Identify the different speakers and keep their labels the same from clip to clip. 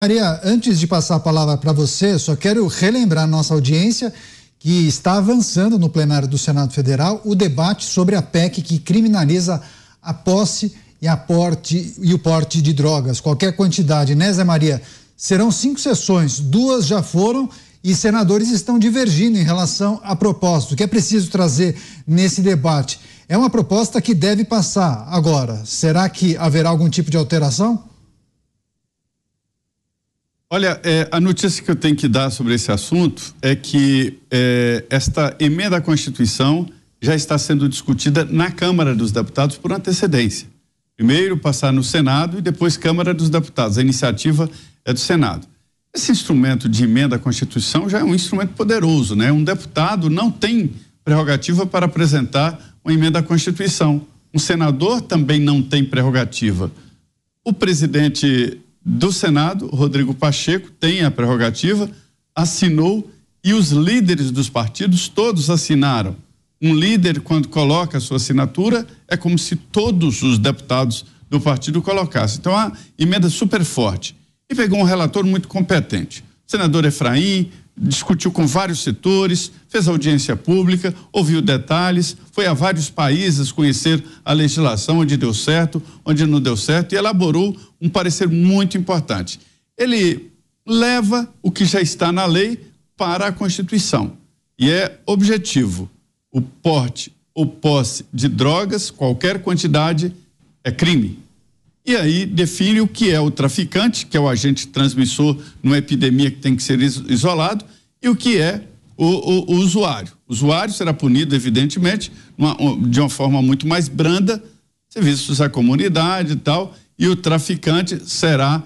Speaker 1: Maria, antes de passar a palavra para você, só quero relembrar a nossa audiência que está avançando no plenário do Senado Federal o debate sobre a PEC que criminaliza a posse e o porte de drogas, qualquer quantidade, né, Zé Maria? Serão 5 sessões, 2 já foram e senadores estão divergindo em relação à proposta. O que é preciso trazer nesse debate? É uma proposta que deve passar. Agora, será que haverá algum tipo de alteração?
Speaker 2: Olha, a notícia que eu tenho que dar sobre esse assunto é que esta emenda à Constituição já está sendo discutida na Câmara dos Deputados por antecedência. Primeiro passar no Senado e depois Câmara dos Deputados. A iniciativa é do Senado. Esse instrumento de emenda à Constituição já é um instrumento poderoso, né? Um deputado não tem prerrogativa para apresentar uma emenda à Constituição. Um senador também não tem prerrogativa. O presidente do Senado, Rodrigo Pacheco, tem a prerrogativa, assinou e os líderes dos partidos todos assinaram. Um líder, quando coloca a sua assinatura, é como se todos os deputados do partido colocassem. Então, a emenda super forte. E pegou um relator muito competente. O senador Efraim discutiu com vários setores, fez audiência pública, ouviu detalhes, foi a vários países conhecer a legislação, onde deu certo, onde não deu certo, e elaborou um parecer muito importante. Ele leva o que já está na lei para a Constituição. E é objetivo: o porte ou posse de drogas, qualquer quantidade, é crime. E aí define o que é o traficante, que é o agente transmissor numa epidemia que tem que ser isolado, e o que é o usuário. O usuário será punido, evidentemente, de uma forma muito mais branda, serviços à comunidade e tal, e o traficante será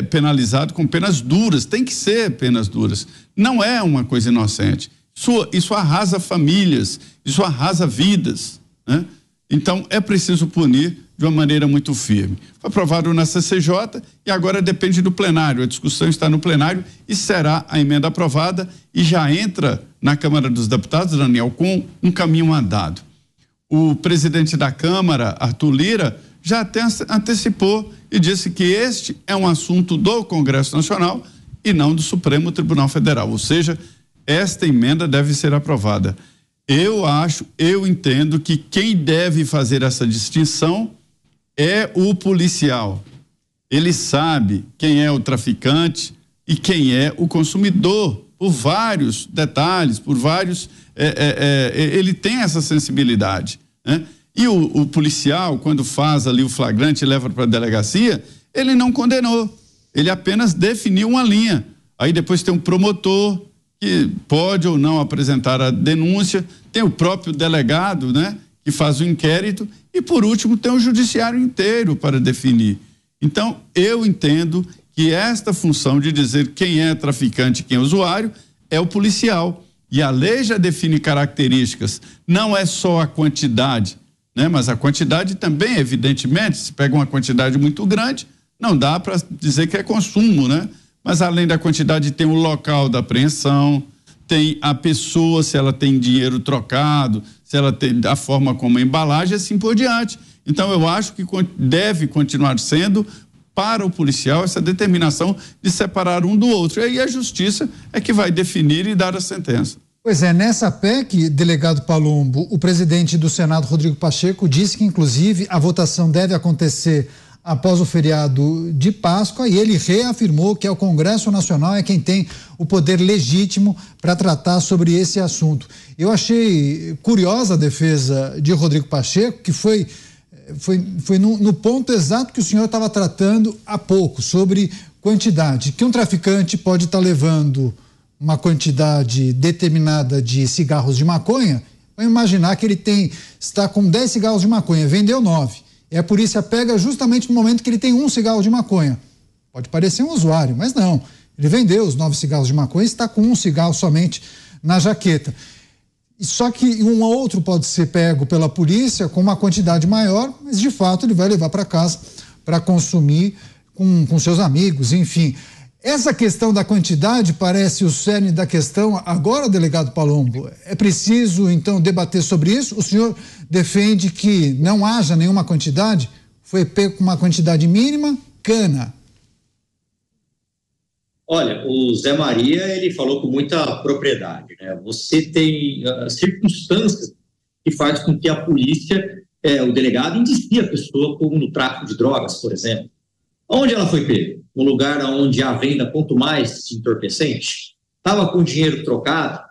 Speaker 2: penalizado com penas duras. Tem que ser penas duras. Não é uma coisa inocente. Isso arrasa famílias, isso arrasa vidas, né? Então é preciso punir de uma maneira muito firme. Foi aprovado na CCJ e agora depende do plenário. A discussão está no plenário e será a emenda aprovada e já entra na Câmara dos Deputados, Daniel, com um caminho andado. O presidente da Câmara, Arthur Lira, já até antecipou e disse que este é um assunto do Congresso Nacional e não do Supremo Tribunal Federal. Ou seja, esta emenda deve ser aprovada. Eu entendo que quem deve fazer essa distinção é o policial. Ele sabe quem é o traficante e quem é o consumidor, por vários detalhes, por vários. Ele tem essa sensibilidade, né? E o policial, quando faz ali o flagrante e leva para a delegacia, ele não condenou, ele apenas definiu uma linha. Aí depois tem um promotor que pode ou não apresentar a denúncia, tem o próprio delegado, né, que faz o inquérito, e por último tem o judiciário inteiro para definir. Então, eu entendo que esta função de dizer quem é traficante e quem é usuário é o policial. E a lei já define características, não é só a quantidade, né, mas a quantidade também, evidentemente, se pega uma quantidade muito grande, não dá para dizer que é consumo, né? Mas além da quantidade tem o local da apreensão, tem a pessoa, se ela tem dinheiro trocado, se ela tem a forma como a embalagem, assim por diante. Então eu acho que deve continuar sendo para o policial essa determinação de separar um do outro. E aí a justiça é que vai definir e dar a sentença.
Speaker 1: Pois é, nessa PEC, delegado Palumbo, o presidente do Senado, Rodrigo Pacheco, disse que inclusive a votação deve acontecer após o feriado de Páscoa, e ele reafirmou que é o Congresso Nacional é quem tem o poder legítimo para tratar sobre esse assunto. Eu achei curiosa a defesa de Rodrigo Pacheco, que foi no ponto exato que o senhor estava tratando há pouco, sobre quantidade, que um traficante pode estar levando uma quantidade determinada de cigarros de maconha. Vamos imaginar que ele está com 10 cigarros de maconha, vendeu 9. E a polícia pega justamente no momento que ele tem 1 cigarro de maconha. Pode parecer um usuário, mas não. Ele vendeu os 9 cigarros de maconha e está com 1 cigarro somente na jaqueta. Só que um outro pode ser pego pela polícia com uma quantidade maior, mas de fato ele vai levar para casa para consumir com seus amigos, enfim. Essa questão da quantidade parece o cerne da questão. Agora, delegado Palumbo, é preciso, então, debater sobre isso? O senhor defende que não haja nenhuma quantidade? Foi pego com uma quantidade mínima, cana.
Speaker 3: Olha, o Zé Maria, ele falou com muita propriedade, né? Você tem circunstâncias que faz com que a polícia, o delegado, indicie a pessoa como no tráfico de drogas, por exemplo. Onde ela foi pega? No lugar onde há venda, quanto mais entorpecente? Estava com dinheiro trocado?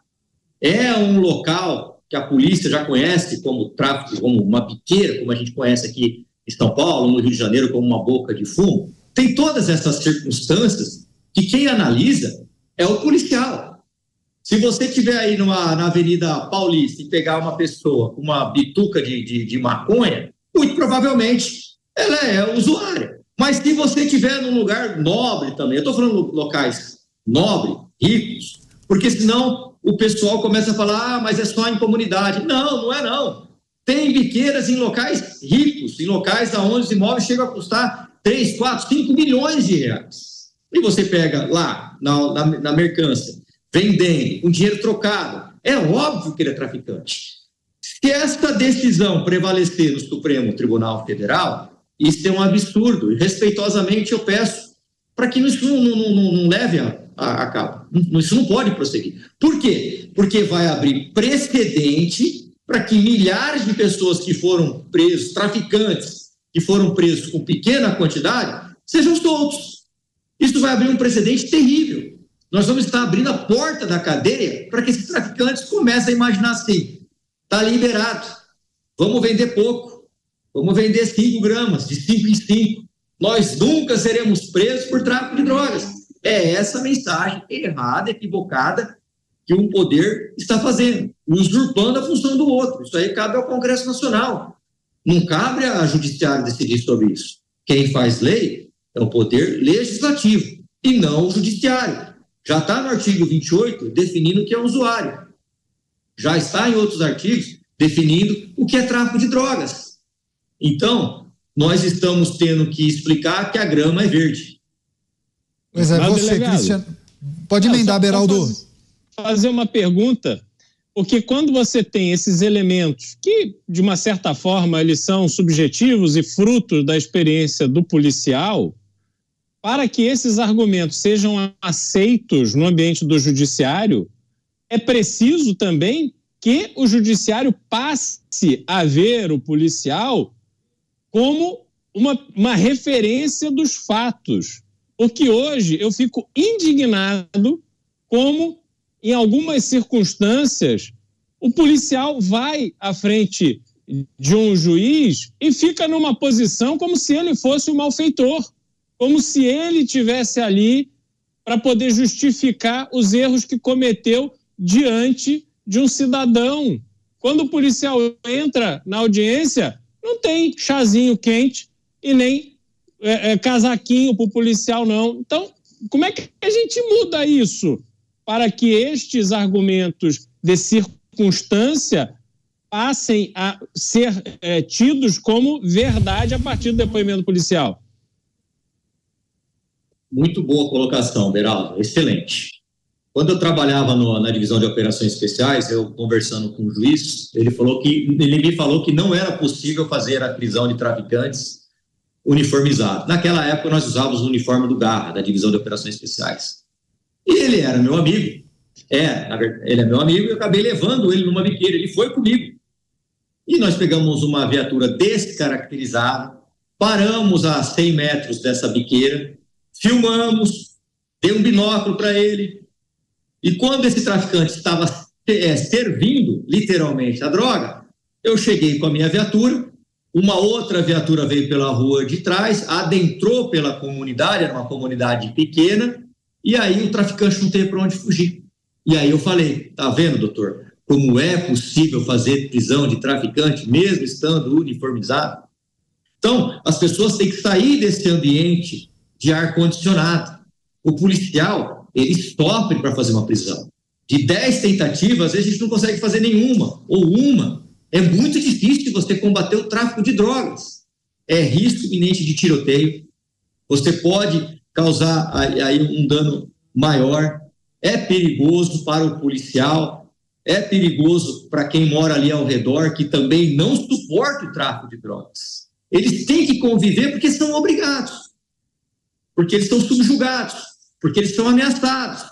Speaker 3: É um local que a polícia já conhece como tráfico, como uma biqueira, como a gente conhece aqui em São Paulo, no Rio de Janeiro, como uma boca de fumo? Tem todas essas circunstâncias que quem analisa é o policial. Se você estiver aí na Avenida Paulista e pegar uma pessoa com uma bituca de maconha, muito provavelmente ela é usuária. Mas se você estiver num lugar nobre também, eu estou falando locais nobres, ricos, porque senão o pessoal começa a falar, mas é só em comunidade. Não, não é não. Tem biqueiras em locais ricos, em locais onde os imóveis chegam a custar 3, 4, 5 milhões de reais. E você pega lá, na mercância, vendendo, com dinheiro trocado, é óbvio que ele é traficante. Se essa decisão prevalecer no Supremo Tribunal Federal, isso é um absurdo. E, respeitosamente, eu peço para que isso não leve a cabo. Isso não pode prosseguir. Por quê? Porque vai abrir precedente para que milhares de pessoas que foram presos, traficantes, que foram presos com pequena quantidade, sejam soltos. Isso vai abrir um precedente terrível. Nós vamos estar abrindo a porta da cadeia para que esses traficantes comecem a imaginar assim, está liberado, vamos vender pouco, vamos vender 5 gramas, de 5 em 5. Nós nunca seremos presos por tráfico de drogas. É essa mensagem errada, equivocada, que um poder está fazendo, usurpando a função do outro. Isso aí cabe ao Congresso Nacional. Não cabe ao Judiciário decidir sobre isso. Quem faz lei é o poder legislativo e não o judiciário. Já está no artigo 28 definindo o que é usuário. Já está em outros artigos definindo o que é tráfico de drogas. Então, nós estamos tendo que explicar que a grama é verde.
Speaker 1: Pois é, você, Cristiano, pode emendar, Beraldo.
Speaker 4: Fazer uma pergunta, porque quando você tem esses elementos que, de uma certa forma, eles são subjetivos e frutos da experiência do policial, para que esses argumentos sejam aceitos no ambiente do judiciário, é preciso também que o judiciário passe a ver o policial como uma referência dos fatos. Porque hoje eu fico indignado como, em algumas circunstâncias, o policial vai à frente de um juiz e fica numa posição como se ele fosse o malfeitor, como se ele estivesse ali para poder justificar os erros que cometeu diante de um cidadão. Quando o policial entra na audiência, não tem chazinho quente e nem casaquinho para o policial, não. Então, como é que a gente muda isso para que estes argumentos de circunstância passem a ser tidos como verdade a partir do depoimento policial?
Speaker 3: Muito boa colocação, Beraldo, excelente. Quando eu trabalhava na divisão de operações especiais, eu conversando com o juiz, ele me falou que não era possível fazer a prisão de traficantes uniformizados. Naquela época nós usávamos o uniforme do Garra, da divisão de operações especiais. E ele era meu amigo. Ele é meu amigo e eu acabei levando ele numa biqueira, ele foi comigo. E nós pegamos uma viatura descaracterizada, paramos a 100 metros dessa biqueira, filmamos, dei um binóculo para ele, e quando esse traficante estava servindo, literalmente, a droga, eu cheguei com a minha viatura, uma outra viatura veio pela rua de trás, adentrou pela comunidade, era uma comunidade pequena, e aí o traficante não teve para onde fugir. E aí eu falei, tá vendo, doutor, como é possível fazer prisão de traficante mesmo estando uniformizado? Então, as pessoas têm que sair desse ambiente de ar-condicionado. O policial, ele sofre para fazer uma prisão. De 10 tentativas, às vezes a gente não consegue fazer nenhuma, ou uma. É muito difícil você combater o tráfico de drogas. É risco iminente de tiroteio. Você pode causar aí um dano maior. É perigoso para o policial, é perigoso para quem mora ali ao redor, que também não suporta o tráfico de drogas. Eles têm que conviver porque são obrigados. Porque eles estão subjugados. porque eles são ameaçados,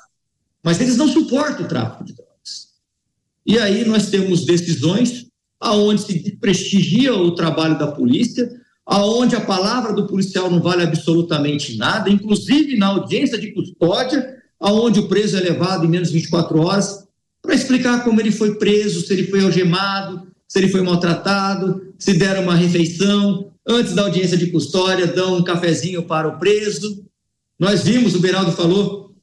Speaker 3: mas eles não suportam o tráfico de drogas. E aí nós temos decisões aonde se prestigia o trabalho da polícia, aonde a palavra do policial não vale absolutamente nada, inclusive na audiência de custódia, aonde o preso é levado em menos de 24 horas, para explicar como ele foi preso, se ele foi algemado, se ele foi maltratado, se deram uma refeição. Antes da audiência de custódia, dão um cafezinho para o preso. Nós vimos, o Beraldo falou,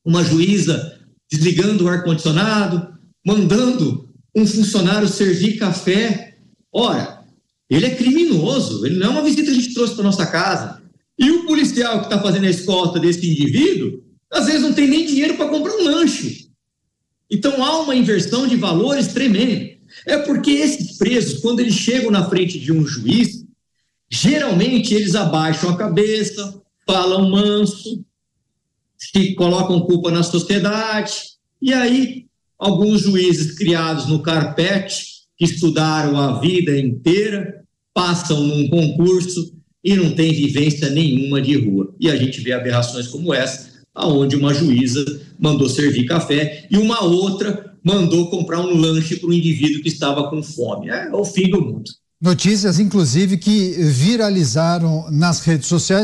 Speaker 3: uma juíza desligando o ar-condicionado, mandando um funcionário servir café. Ora, ele é criminoso, ele não é uma visita que a gente trouxe para nossa casa. E o policial que está fazendo a escolta desse indivíduo, às vezes não tem nem dinheiro para comprar um lanche. Então há uma inversão de valores tremenda. É porque esses presos, quando eles chegam na frente de um juiz, geralmente eles abaixam a cabeça, falam manso, se colocam culpa na sociedade, e aí alguns juízes criados no carpete, que estudaram a vida inteira, passam num concurso e não tem vivência nenhuma de rua. E a gente vê aberrações como essa, aonde uma juíza mandou servir café e uma outra mandou comprar um lanche para um indivíduo que estava com fome. É o fim do mundo.
Speaker 1: Notícias, inclusive, que viralizaram nas redes sociais.